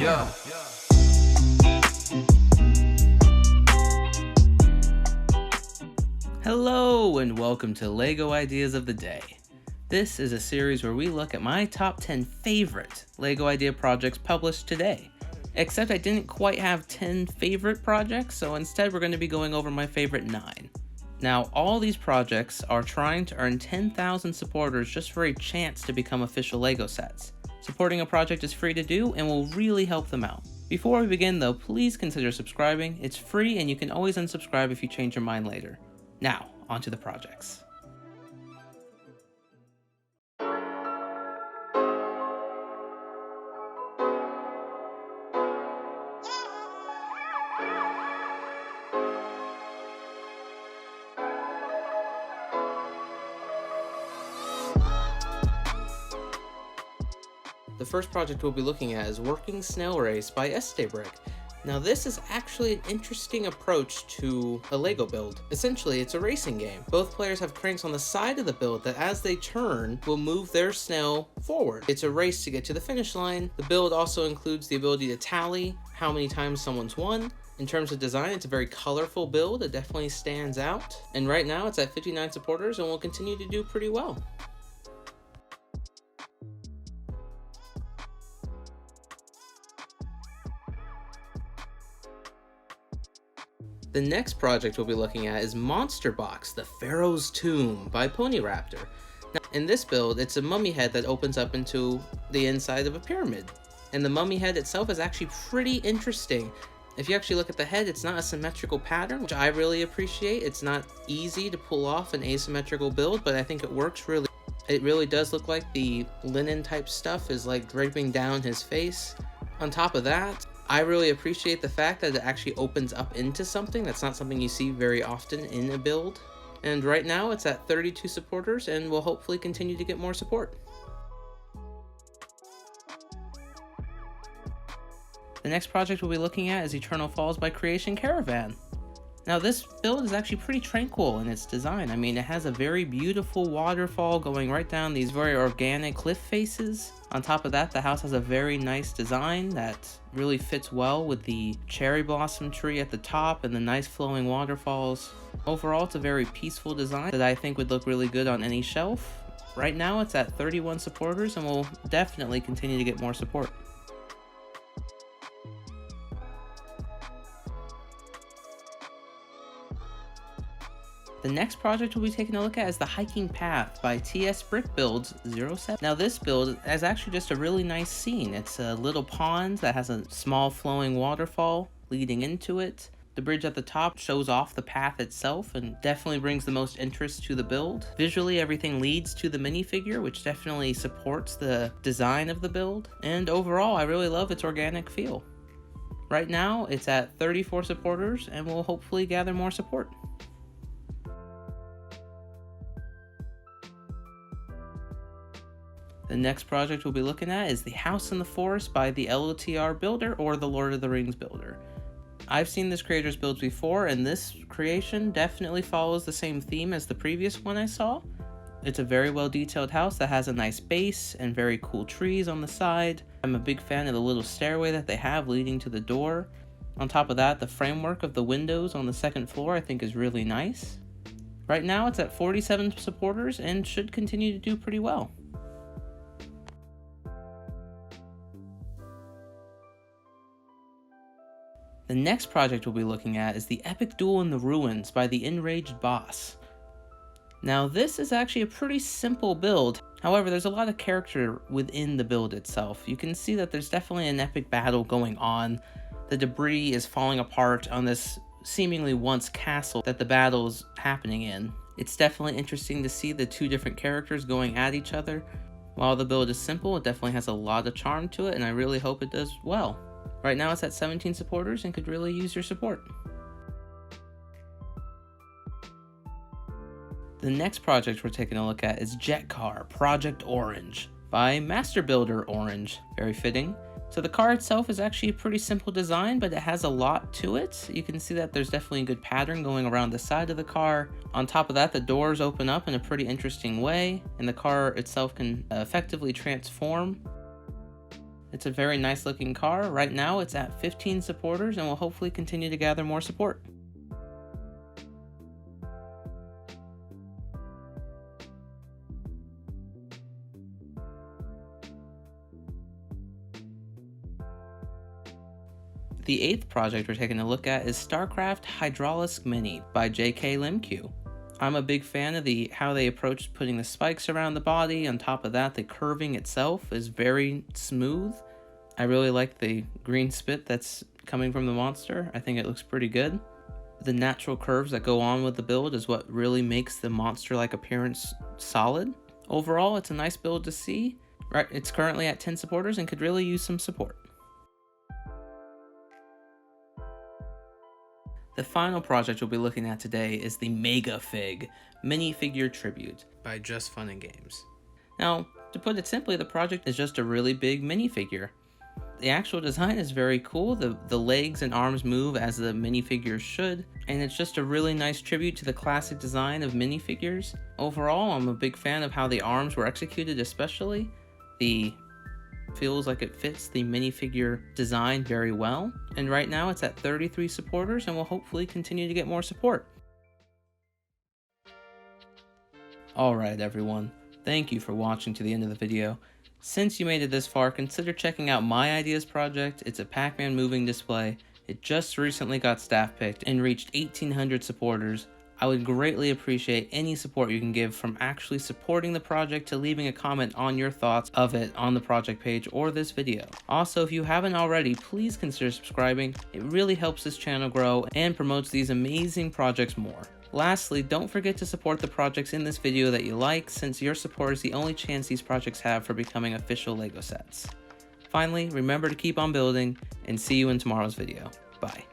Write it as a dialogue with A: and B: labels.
A: Yeah.
B: Hello and welcome to LEGO Ideas of the Day. This is a series where we look at my top 10 favorite LEGO idea projects published today. Except I didn't quite have 10 favorite projects, so instead we're going to be going over my favorite 9. Now, all these projects are trying to earn 10,000 supporters just for a chance to become official LEGO sets. Supporting a project is free to do and will really help them out. Before we begin though, please consider subscribing. It's free and you can always unsubscribe if you change your mind later. Now, onto the projects. The first project we'll be looking at is Working Snail Race by ESTEBRICK. Now this is actually an interesting approach to a LEGO build. Essentially, it's a racing game. Both players have cranks on the side of the build that as they turn, will move their snail forward. It's a race to get to the finish line. The build also includes the ability to tally how many times someone's won. In terms of design, it's a very colorful build. It definitely stands out. And right now it's at 59 supporters and will continue to do pretty well. The next project we'll be looking at is Monster Box, the Pharaoh's Tomb by PONYRAPTOR. Now, in this build, it's a mummy head that opens up into the inside of a pyramid. And the mummy head itself is actually pretty interesting. If you actually look at the head, it's not a symmetrical pattern, which I really appreciate. It's not easy to pull off an asymmetrical build, but I think it works really. It really does look like the linen type stuff is like draping down his face. On top of that, I really appreciate the fact that it actually opens up into something. That's not something you see very often in a build. And right now it's at 32 supporters and will hopefully continue to get more support. The next project we'll be looking at is Eternal Falls by Creation Caravan. Now this build is actually pretty tranquil in its design. I mean, it has a very beautiful waterfall going right down these very organic cliff faces. On top of that, the house has a very nice design that really fits well with the cherry blossom tree at the top and the nice flowing waterfalls. Overall, it's a very peaceful design that I think would look really good on any shelf. Right now, it's at 31 supporters and will definitely continue to get more support. The next project we'll be taking a look at is The Hiking Path by BRICKBUILDSOT. Now this build is actually just a really nice scene. It's a little pond that has a small flowing waterfall leading into it. The bridge at the top shows off the path itself and definitely brings the most interest to the build. Visually, everything leads to the minifigure, which definitely supports the design of the build. And overall, I really love its organic feel. Right now, it's at 34 supporters and will hopefully gather more support. The next project we'll be looking at is The House in the Forest by the LiteBricks or the Lord of the Rings builder. I've seen this creator's builds before, and this creation definitely follows the same theme as the previous one I saw. It's a very well detailed house that has a nice base and very cool trees on the side. I'm a big fan of the little stairway that they have leading to the door. On top of that, the framework of the windows on the second floor I think is really nice. Right now it's at 47 supporters and should continue to do pretty well. The next project we'll be looking at is The Epic Duel in the Ruins by the Enraged Boss. Now this is actually a pretty simple build, however there's a lot of character within the build itself. You can see that there's definitely an epic battle going on. The debris is falling apart on this seemingly once castle that the battle is happening in. It's definitely interesting to see the two different characters going at each other. While the build is simple, it definitely has a lot of charm to it and I really hope it does well. Right now it's at 17 supporters and could really use your support. The next project we're taking a look at is Jetcar Project Orange by MASTERBUILDERORANGE. Very fitting. So the car itself is actually a pretty simple design, but it has a lot to it. You can see that there's definitely a good pattern going around the side of the car. On top of that, the doors open up in a pretty interesting way, and the car itself can effectively transform. It's a very nice looking car. Right now it's at 15 supporters and will hopefully continue to gather more support. The 8th project we're taking a look at is STARCRAFT HYDRALISK Mini by J.K. Limq. I'm a big fan of how they approached putting the spikes around the body. On top of that, the curving itself is very smooth. I really like the green spit that's coming from the monster. I think it looks pretty good. The natural curves that go on with the build is what really makes the monster-like appearance solid. Overall, it's a nice build to see. Right, it's currently at 10 supporters and could really use some support. The final project we'll be looking at today is the Mega Fig Minifigure Tribute by JUSTFUNANDGAMES. Now, to put it simply, the project is just a really big minifigure. The actual design is very cool. The legs and arms move as the minifigures should, and it's just a really nice tribute to the classic design of minifigures. Overall, I'm a big fan of how the arms were executed, especially. Feels like it fits the minifigure design very well, and right now it's at 33 supporters and will hopefully continue to get more support. Alright everyone, thank you for watching to the end of the video. Since you made it this far, consider checking out my ideas project. It's a Pac-Man moving display. It just recently got staff picked and reached 1,800 supporters. I would greatly appreciate any support you can give, from actually supporting the project to leaving a comment on your thoughts of it on the project page or this video. Also, if you haven't already, please consider subscribing. It really helps this channel grow and promotes these amazing projects more. Lastly, don't forget to support the projects in this video that you like, since your support is the only chance these projects have for becoming official LEGO sets. Finally, remember to keep on building, and see you in tomorrow's video. Bye.